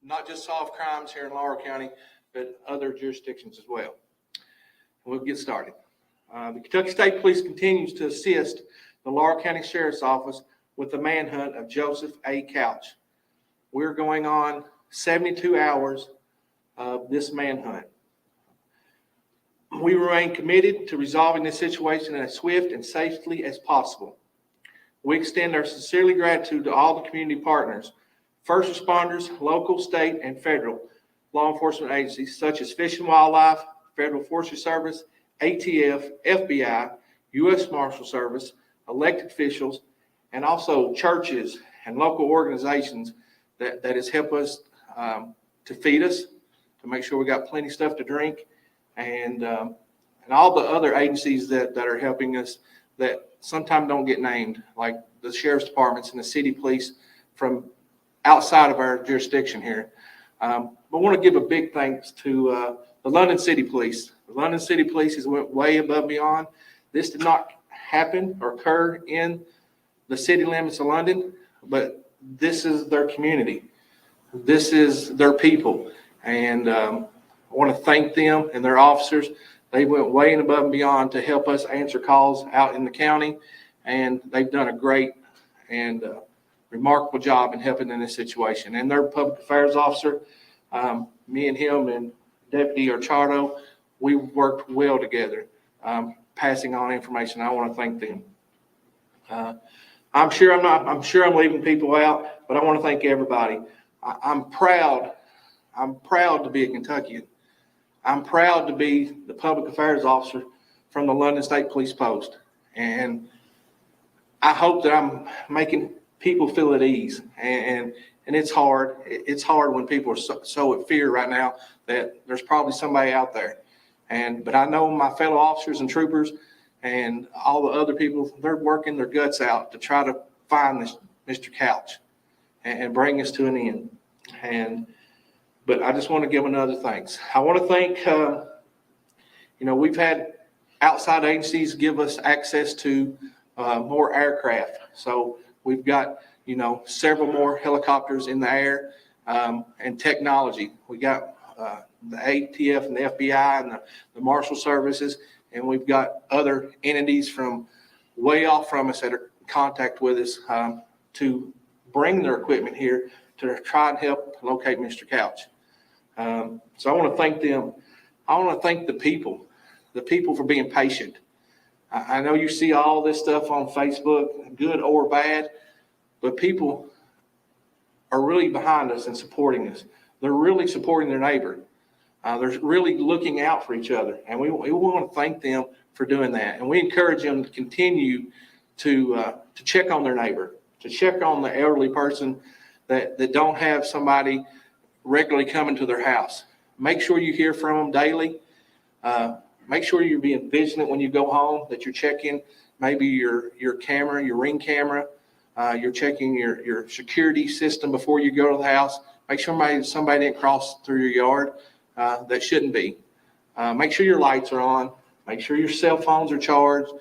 not just solve crimes here in Laurel County, but other jurisdictions as well. We'll get started. The Kentucky State Police continues to assist the Laurel County Sheriff's Office with the manhunt of Joseph A. Couch. We're going on 72 hours of this manhunt. We remain committed to resolving this situation as swift and safely as possible. We extend our sincerely gratitude to all the community partners, first responders, local, state, and federal law enforcement agencies such as Fish and Wildlife, Federal Forestry Service, ATF, FBI, U.S. Marshal Service, elected officials, and also churches and local organizations that has helped us to feed us, to make sure we got plenty of stuff to drink, and all the other agencies that are helping us that sometimes don't get named, like the sheriff's departments and the city police from outside of our jurisdiction here. But I want to give a big thanks to the London City Police. The London City Police has went way above and beyond. This did not happen or occur in the city limits of London, but this is their community. This is their people. And I want to thank them and their officers. They went way and above and beyond to help us answer calls out in the county, and they've done a great and remarkable job in helping in this situation. And their public affairs officer, me and him and Deputy Archado, we worked well together, passing on information. I want to thank them. I'm sure I'm leaving people out, but I want to thank everybody. I'm proud to be a Kentuckian. I'm proud to be the public affairs officer from the London State Police Post. And I hope that I'm making people feel at ease. And it's hard. It's hard when people are so at fear right now that there's probably somebody out there. But I know my fellow officers and troopers and all the other people, they're working their guts out to try to find this Mr. Couch and bring us to an end. But I just want to give another thanks. I want to thank, we've had outside agencies give us access to more aircraft. So we've got, several more helicopters in the air and technology. We got the ATF and the FBI and the Marshal Services, and we've got other entities from way off from us that are in contact with us to bring their equipment here to try and help locate Mr. Couch. So I want to thank them. I want to thank the people for being patient. I know you see all this stuff on Facebook, good or bad, but people are really behind us and supporting us. They're really supporting their neighbor. They're really looking out for each other, and we want to thank them for doing that. And we encourage them to continue to check on their neighbor, to check on the elderly person that don't have somebody regularly coming to their house. Make sure you hear from them daily. Make sure you're being vigilant when you go home, that you're checking maybe your camera, your Ring camera. You're checking your security system before you go to the house. Make sure somebody didn't cross through your yard that shouldn't be. Make sure your lights are on. Make sure your cell phones are charged.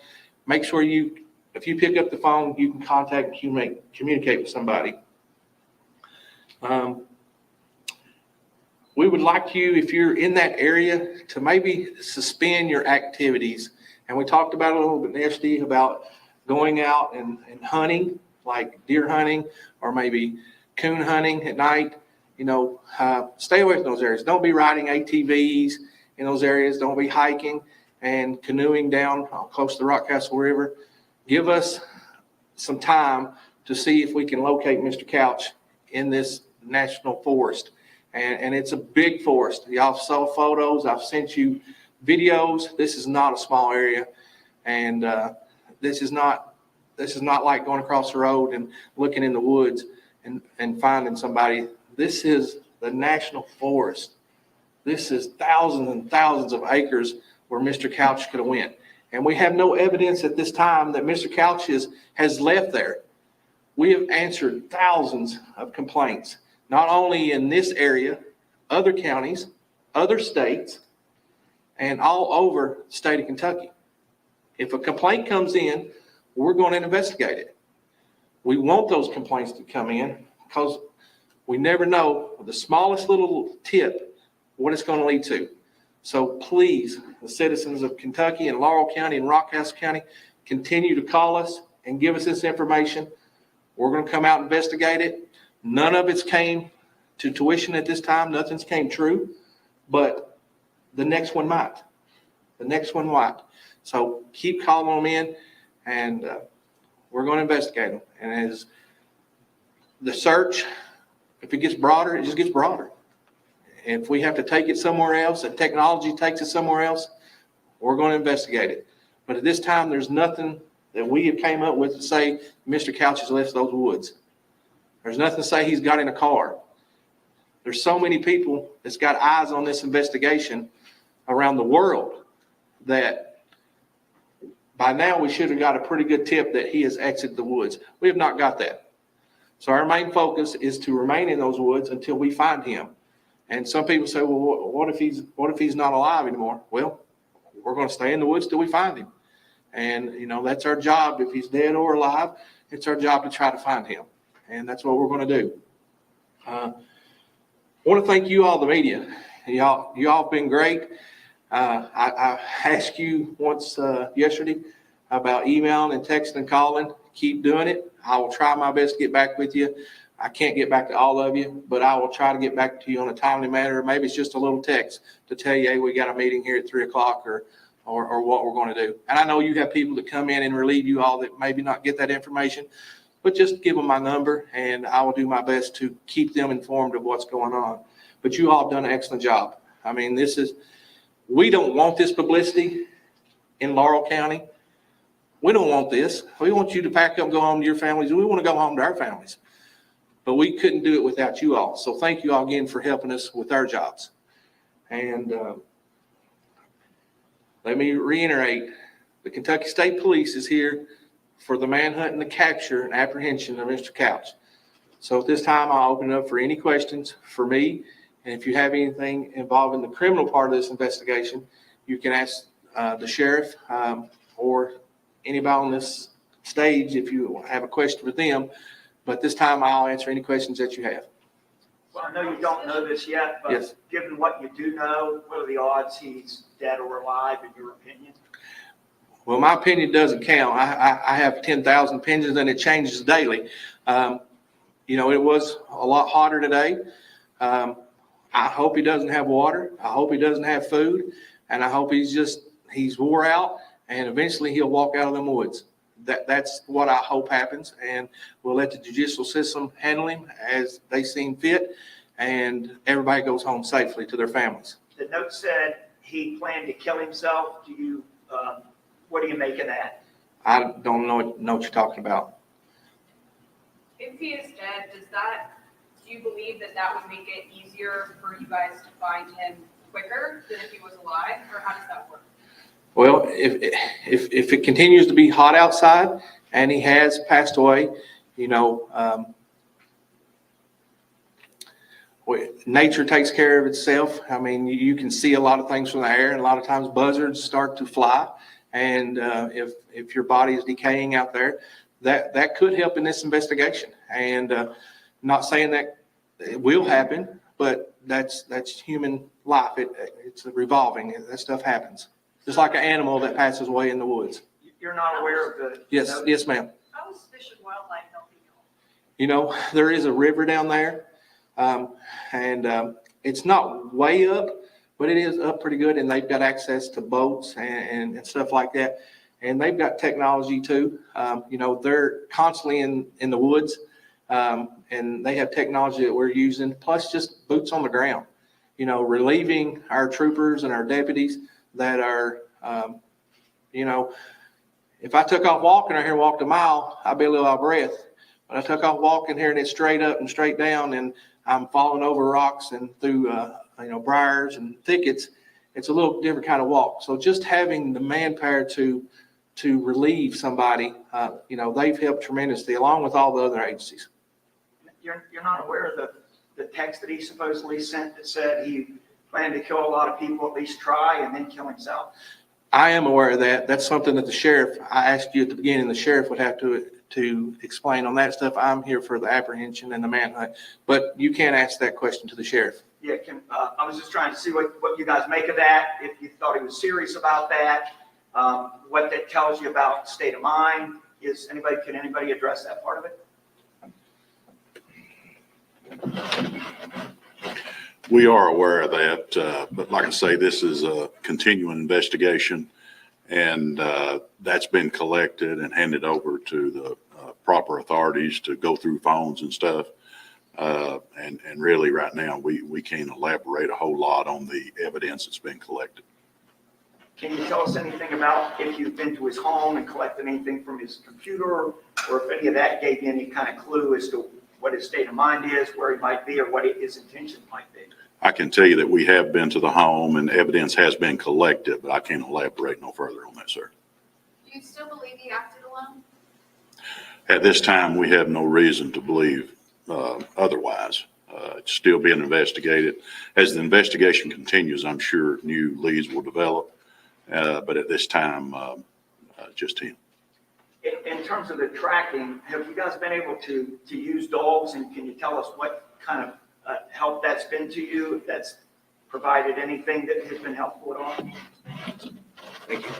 Make sure if you pick up the phone, you can contact and communicate with somebody. We would like you, if you're in that area, to maybe suspend your activities. And we talked about it a little bit yesterday about going out and hunting, like deer hunting or maybe coon hunting at night. Stay away from those areas. Don't be riding ATVs in those areas. Don't be hiking and canoeing down close to the Rockcastle River. Give us some time to see if we can locate Mr. Couch in this national forest. And it's a big forest. Y'all saw photos. I've sent you videos. This is not a small area. And this is not like going across the road and looking in the woods and finding somebody. This is the national forest. This is thousands and thousands of acres where Mr. Couch could have went. And we have no evidence at this time that Mr. Couch has left there. We have answered thousands of complaints, not only in this area, other counties, other states, and all over the state of Kentucky. If a complaint comes in, we're going to investigate it. We want those complaints to come in because We never know the smallest little tip what it's going to lead to. So please, the citizens of Kentucky and Laurel County and Rockhouse County, continue to call us and give us this information. We're going to come out and investigate it. None of it's came to tuition at this time. Nothing's came true, but the next one might. The next one might. So keep calling them in, and we're going to investigate them. And as the search, if it gets broader, it just gets broader. And if we have to take it somewhere else, and technology takes it somewhere else, we're going to investigate it. But at this time, there's nothing that we have came up with to say Mr. Couch has left those woods. There's nothing to say he's got in a car. There's so many people that's got eyes on this investigation around the world that by now we should have got a pretty good tip that he has exited the woods. We have not got that. So our main focus is to remain in those woods until we find him. And some people say, well, what if he's not alive anymore? Well, we're going to stay in the woods till we find him. And, you know, that's our job. If he's dead or alive, it's our job to try to find him. And that's what we're going to do. I want to thank you all, the media. Y'all have been great. I asked you once yesterday about emailing and texting and calling. Keep doing it. I will try my best to get back with you. I can't get back to all of you, but I will try to get back to you on a timely manner. Maybe it's just a little text to tell you, hey, we got a meeting here at 3 o'clock or what we're going to do. And I know you have people that come in and relieve you all that maybe not get that information, but just give them my number and I will do my best to keep them informed of what's going on. But you all have done an excellent job. I mean, we don't want this publicity in Laurel County. We don't want this. We want you to pack up and go home to your families. We want to go home to our families. But we couldn't do it without you all. So thank you all again for helping us with our jobs. And let me reiterate, the Kentucky State Police is here for the manhunt and the capture and apprehension of Mr. Couch. So at this time, I'll open it up for any questions for me. And if you have anything involving the criminal part of this investigation, you can ask the sheriff or anybody on this stage if you have a question for them. But this time, I'll answer any questions that you have. Well, I know you don't know this yet, but yes, given what you do know, what are the odds he's dead or alive, in your opinion? Well, my opinion doesn't count. I have 10,000 opinions, and it changes daily. You know, it was a lot hotter today. I hope he doesn't have water. I hope he doesn't have food. And I hope he's wore out, and eventually he'll walk out of them woods. That's what I hope happens, and we'll let the judicial system handle him as they seem fit, and everybody goes home safely to their families. The note said he planned to kill himself. What do you make of that? I don't know what you're talking about. If he is dead, do you believe that would make it easier for you guys to find him quicker than if he was alive, or how does that work? Well, if it continues to be hot outside and he has passed away, you know, nature takes care of itself. I mean, you can see a lot of things from the air, and a lot of times buzzards start to fly. And if your body is decaying out there, that could help in this investigation. And not saying that it will happen, but that's human life. It's revolving. That stuff happens. Just like an animal that passes away in the woods. You're not aware of the... Yes, ma'am. How is Fish and Wildlife helping you? You know, there is a river down there, and it's not way up, but it is up pretty good, and they've got access to boats and stuff like that. And they've got technology too. You know, they're constantly in the woods, and they have technology that we're using, plus just boots on the ground, you know, relieving our troopers and our deputies that are, you know, if I took off walking out here and walked a mile, I'd be a little out of breath. But I took off walking here and it's straight up and straight down, and I'm falling over rocks and through, you know, briars and thickets. It's a little different kind of walk. So just having the manpower to relieve somebody, you know, they've helped tremendously, along with all the other agencies. You're not aware of the text that he supposedly sent that said he planned to kill a lot of people, at least try, and then kill himself? I am aware of that. That's something that the sheriff, I asked you at the beginning, the sheriff would have to to explain on that stuff. I'm here for the apprehension and the manhunt, but you can't ask that question to the sheriff. Yeah, I was just trying to see what you guys make of that, if you thought he was serious about that, what that tells you about state of mind. Can anybody address that part of it? We are aware of that, but like I say, this is a continuing investigation, and that's been collected and handed over to the proper authorities to go through phones and stuff. And really right now, we can't elaborate a whole lot on the evidence that's been collected. Can you tell us anything about if you've been to his home and collected anything from his computer, or if any of that gave you any kind of clue as to what his state of mind is, where he might be, or what his intention might be? I can tell you that we have been to the home and evidence has been collected, but I can't elaborate no further on that, sir. Do you still believe he acted alone? At this time, we have no reason to believe otherwise. It's still being investigated. As the investigation continues, I'm sure new leads will develop, but at this time, just him. In terms of the tracking, have you guys been able to use dogs, and can you tell us what kind of help that's been to you, if that's provided anything that has been helpful at all? Thank you.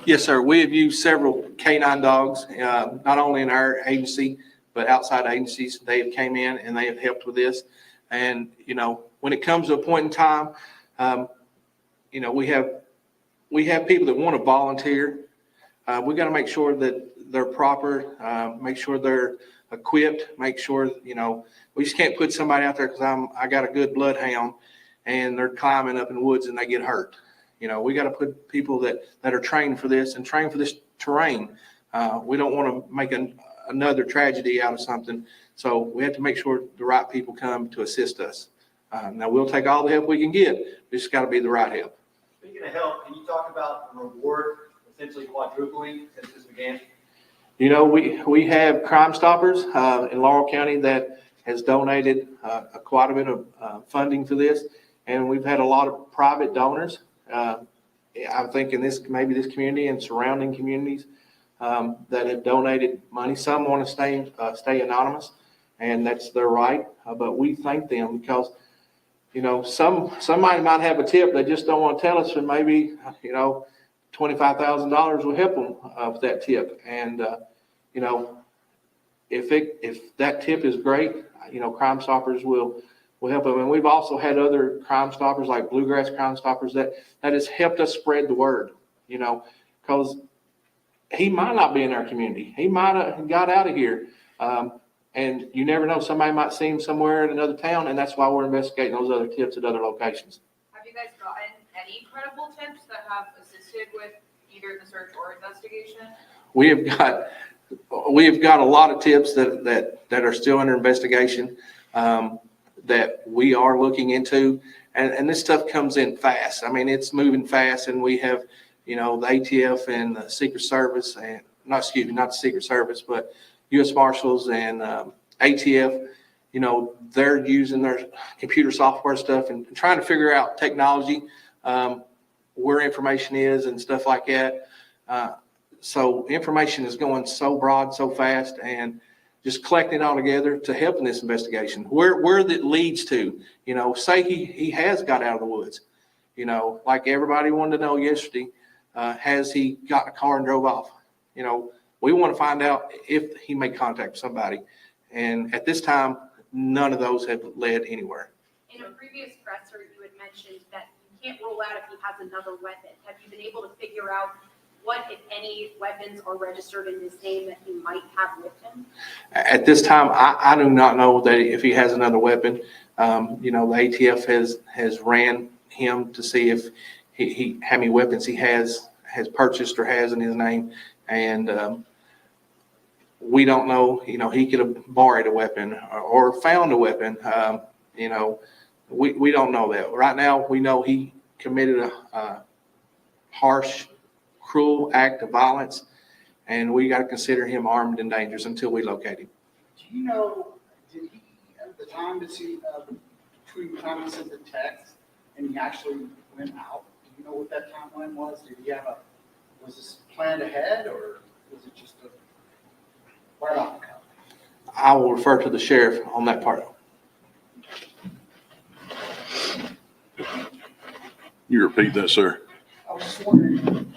Yes, sir. We have used several canine dogs, not only in our agency, but outside agencies. They have came in and they have helped with this. And, you know, when it comes to a point in time, you know, we have people that want to volunteer. We got to make sure that they're proper, make sure they're equipped, make sure, you know, we just can't put somebody out there because I got a good bloodhound and they're climbing up in the woods and they get hurt. You know, we got to put people that are trained for this and trained for this terrain. We don't want to make another tragedy out of something. So we have to make sure the right people come to assist us. Now we'll take all the help we can get. We just got to be the right help. Speaking of help, can you talk about the reward essentially quadrupling since this began? You know, we have Crime Stoppers in Laurel County that has donated quite a bit of funding for this, and we've had a lot of private donors. I'm thinking maybe this community and surrounding communities that have donated money. Some want to stay anonymous, and that's their right. But we thank them because, you know, somebody might have a tip they just don't want to tell us, and maybe, you know, $25,000 will help them with that tip. And you know, if that tip is great, you know, Crime Stoppers will help them. And we've also had other Crime Stoppers like Bluegrass Crime Stoppers that has helped us spread the word. You know, because he might not be in our community. He might have got out of here. And you never know. Somebody might see him somewhere in another town, and that's why we're investigating those other tips at other locations. Have you guys gotten any credible tips that have assisted with either the search or investigation? We have got a lot of tips that are still under investigation that we are looking into, and this stuff comes in fast. I mean, it's moving fast, and we have, you know, the ATF and the Secret Service, and not the Secret Service, but U.S. Marshals and ATF. You know, they're using their computer software stuff and trying to figure out technology, where information is and stuff like that. So information is going so broad, so fast, and just collecting it all together to help in this investigation. Where that leads to, you know, say he has got out of the woods, you know, like everybody wanted to know yesterday, has he got in a car and drove off? You know, we want to find out if he made contact with somebody. And at this time, none of those have led anywhere. In a previous presser, you had mentioned that you can't rule out if he has another weapon. Have you been able to figure out what, if any, weapons are registered in his name that he might have with him? At this time, I do not know that if he has another weapon. You know, the ATF has ran him to see if he how many weapons he has purchased or has in his name, and we don't know. You know, he could have borrowed a weapon or found a weapon. You know, we don't know that right now. We know he committed a harsh, cruel act of violence, and we got to consider him armed and dangerous until we locate him. Do you know, did he, at the time, between the time he sent the text and he actually went out, do you know what that timeline was? Did he have was this planned ahead, or was it just What about the code? I will refer to the sheriff on that part. You repeat that, sir? I was just wondering,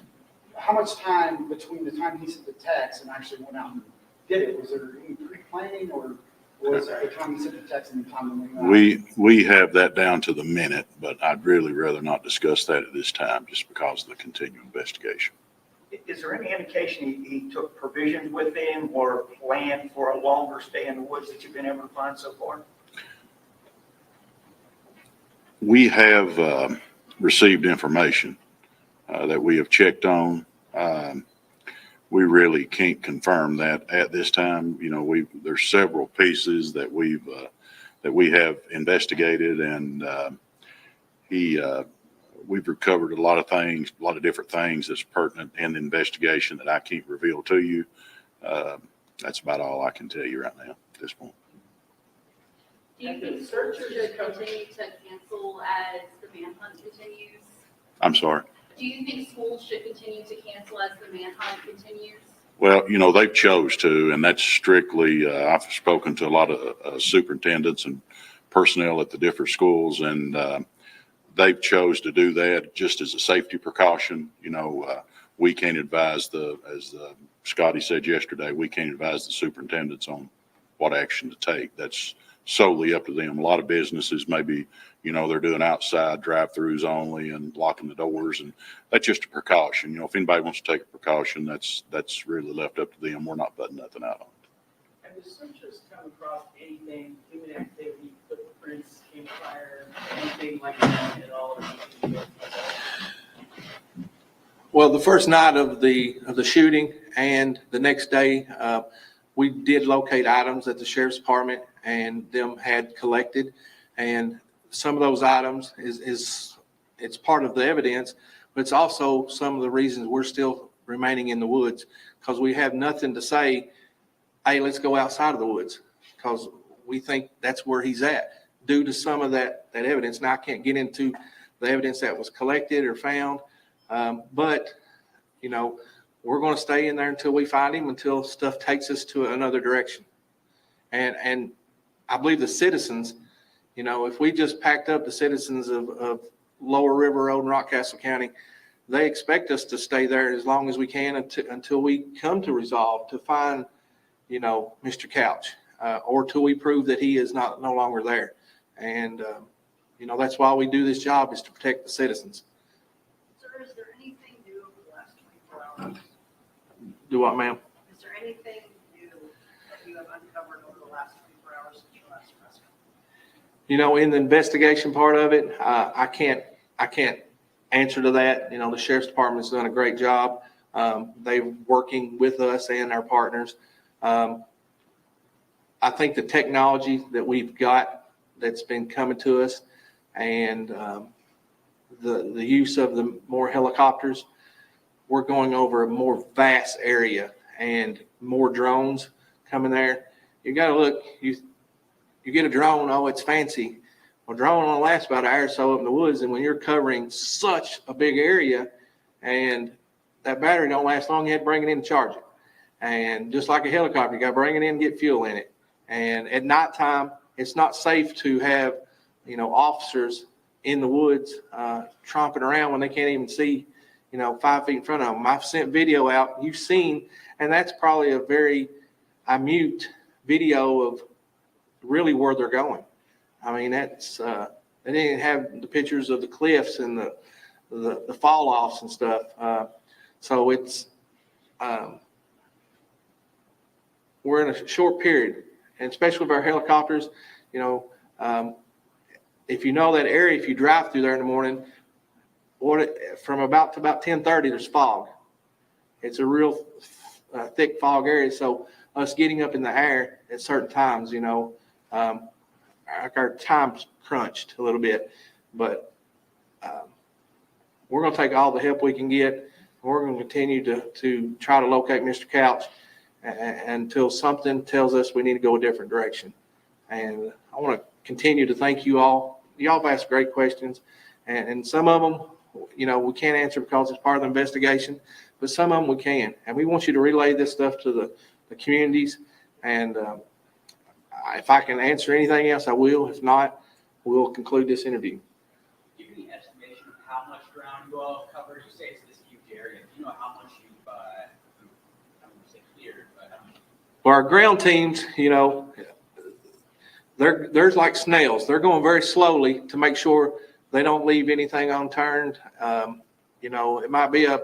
how much time between the time he sent the text and actually went out and did it? Was there any pre-planning, or was it the time he sent the text and the time when we went out? We have that down to the minute, but I'd really rather not discuss that at this time just because of the continuing investigation. Is there any indication he took provisions with him or planned for a longer stay in the woods that you've been able to find so far? We have received information that we have checked on. We really can't confirm that at this time. You know, there's several pieces that we have investigated, and we've recovered a lot of things, a lot of different things that's pertinent in the investigation that I can't reveal to you. That's about all I can tell you right now at this point. Do you think searchers should continue to cancel as the manhunt continues? I'm sorry. Do you think schools should continue to cancel as the manhunt continues? Well, you know, they've chose to, and that's strictly, I've spoken to a lot of superintendents and personnel at the different schools, and they've chose to do that just as a safety precaution. You know, we can't advise as Scotty said yesterday, we can't advise the superintendents on what action to take. That's solely up to them. A lot of businesses maybe, you know, they're doing outside drive-throughs only and locking the doors, and that's just a precaution. You know, if anybody wants to take a precaution, that's really left up to them. We're not putting nothing out on it. Have the searchers come across anything, human activity, footprints, campfire, anything like that at all? Well, the first night of the shooting and the next day, we did locate items that the sheriff's department and them had collected, and some of those items it's part of the evidence, but it's also some of the reasons we're still remaining in the woods, because we have nothing to say, hey, let's go outside of the woods, because we think that's where he's at due to some of that evidence. Now, I can't get into the evidence that was collected or found, but you know, we're going to stay in there until we find him, until stuff takes us to another direction. And I believe the citizens, you know, if we just packed up the citizens of Lower River Road and Rockcastle County, they expect us to stay there as long as we can until we come to resolve to find, you know, Mr. Couch, or till we prove that he is no longer there. And, you know, that's why we do this job, is to protect the citizens. Sir, is there anything new over the last 24 hours? Do what, ma'am? Is there anything new that you have uncovered over the last 24 hours since your last press conference? You know, in the investigation part of it, I can't answer to that. You know, the sheriff's department's done a great job. They're working with us and our partners. I think the technology that we've got that's been coming to us, and the use of the more helicopters, we're going over a more vast area and more drones coming there. You got to look, you get a drone, oh, it's fancy. Well, drone only lasts about an hour or so up in the woods, and when you're covering such a big area and that battery don't last long, you have to bring it in and charge it. And just like a helicopter, you got to bring it in and get fuel in it. And at nighttime, it's not safe to have, you know, officers in the woods tromping around when they can't even see, you know, 5 feet in front of them. I've sent video out, you've seen, and that's probably a very minute video of really where they're going. I mean, that's they didn't have the pictures of the cliffs and the fall offs and stuff. So it's we're in a short period, and especially with our helicopters, you know, if you know that area, if you drive through there in the morning, from about to about 10:30, there's fog. It's a real thick fog area. So us getting up in the air at certain times, you know, our time's crunched a little bit, but we're going to take all the help we can get. We're going to continue to try to locate Mr. Couch until something tells us we need to go a different direction. And I want to continue to thank you all. Y'all have asked great questions, and some of them, you know, we can't answer because it's part of the investigation, but some of them we can. And we want you to relay this stuff to the communities And if I can answer anything else, I will. If not, we'll conclude this interview. Do you have any estimation of how much ground you all have covered? You say it's this huge area. Do you know how much you've, I don't want to say cleared, but how much? For our ground teams, you know, there's like snails. They're going very slowly to make sure they don't leave anything unturned. You know, it might be a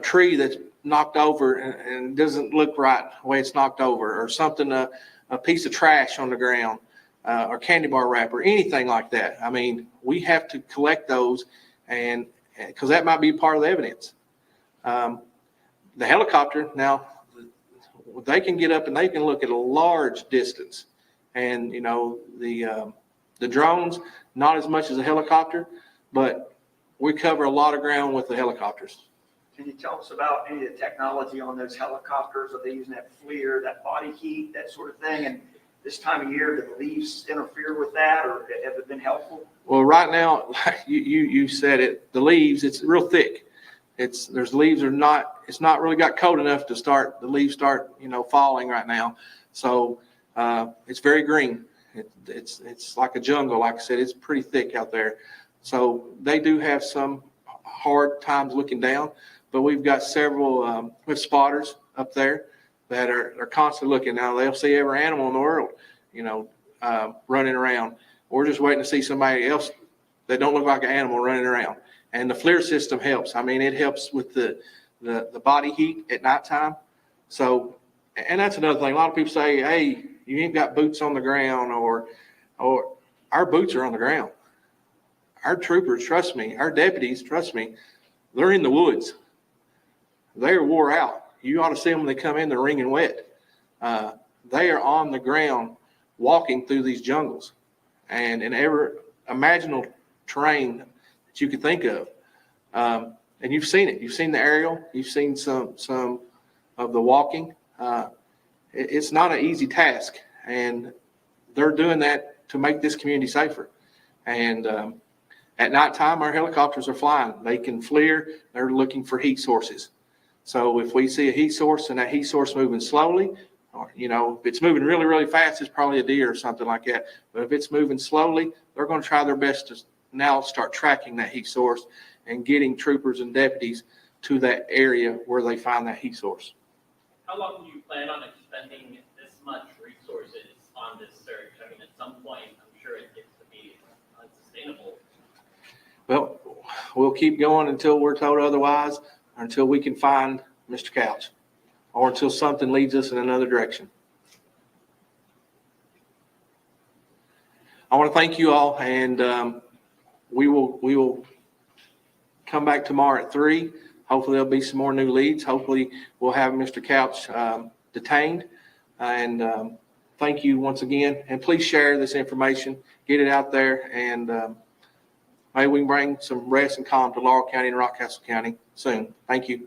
tree that's knocked over and doesn't look right the way it's knocked over, or something, a piece of trash on the ground, or candy bar wrapper, anything like that. I mean, we have to collect those, and because that might be part of the evidence. The helicopter, now, they can get up and they can look at a large distance. And, you know, the drones, not as much as a helicopter, but we cover a lot of ground with the helicopters. Can you tell us about any of the technology on those helicopters? Are they using that FLIR, that body heat, that sort of thing? And this time of year, do the leaves interfere with that, or have it been helpful? Well, right now, you said it, the leaves, it's real thick. There's leaves are not, it's not really got cold enough to start, the leaves start, you know, falling right now. So it's very green. It's like a jungle. Like I said, it's pretty thick out there. So they do have some hard times looking down, but we've got several with spotters up there that are constantly looking. Now they'll see every animal in the world, you know, running around. We're just waiting to see somebody else that don't look like an animal running around. And the FLIR system helps. I mean, it helps with the body heat at nighttime. So, and that's another thing. A lot of people say, hey, you ain't got boots on the ground, or our boots are on the ground. Our troopers, trust me, our deputies, trust me, they're in the woods. They're wore out. You ought to see them when they come in, they're wringing wet. They are on the ground walking through these jungles and in every imaginable terrain that you could think of. And you've seen it. You've seen the aerial. You've seen some of the walking. It's not an easy task, and they're doing that to make this community safer. And at nighttime, our helicopters are flying. They can FLIR. They're looking for heat sources. So if we see a heat source and that heat source moving slowly, or, you know, if it's moving really, really fast, it's probably a deer or something like that. But if it's moving slowly, they're going to try their best to now start tracking that heat source and getting troopers and deputies to that area where they find that heat source. How long do you plan on expending this much resources on this search? I mean, at some point, I'm sure it gets to be unsustainable. Well, we'll keep going until we're told otherwise, or until we can find Mr. Couch, or until something leads us in another direction. I want to thank you all, and we will come back tomorrow at 3. Hopefully there'll be some more new leads. Hopefully we'll have Mr. Couch detained. And thank you once again. And please share this information, get it out there, and maybe we can bring some rest and calm to Laurel County and Rockcastle County soon. Thank you.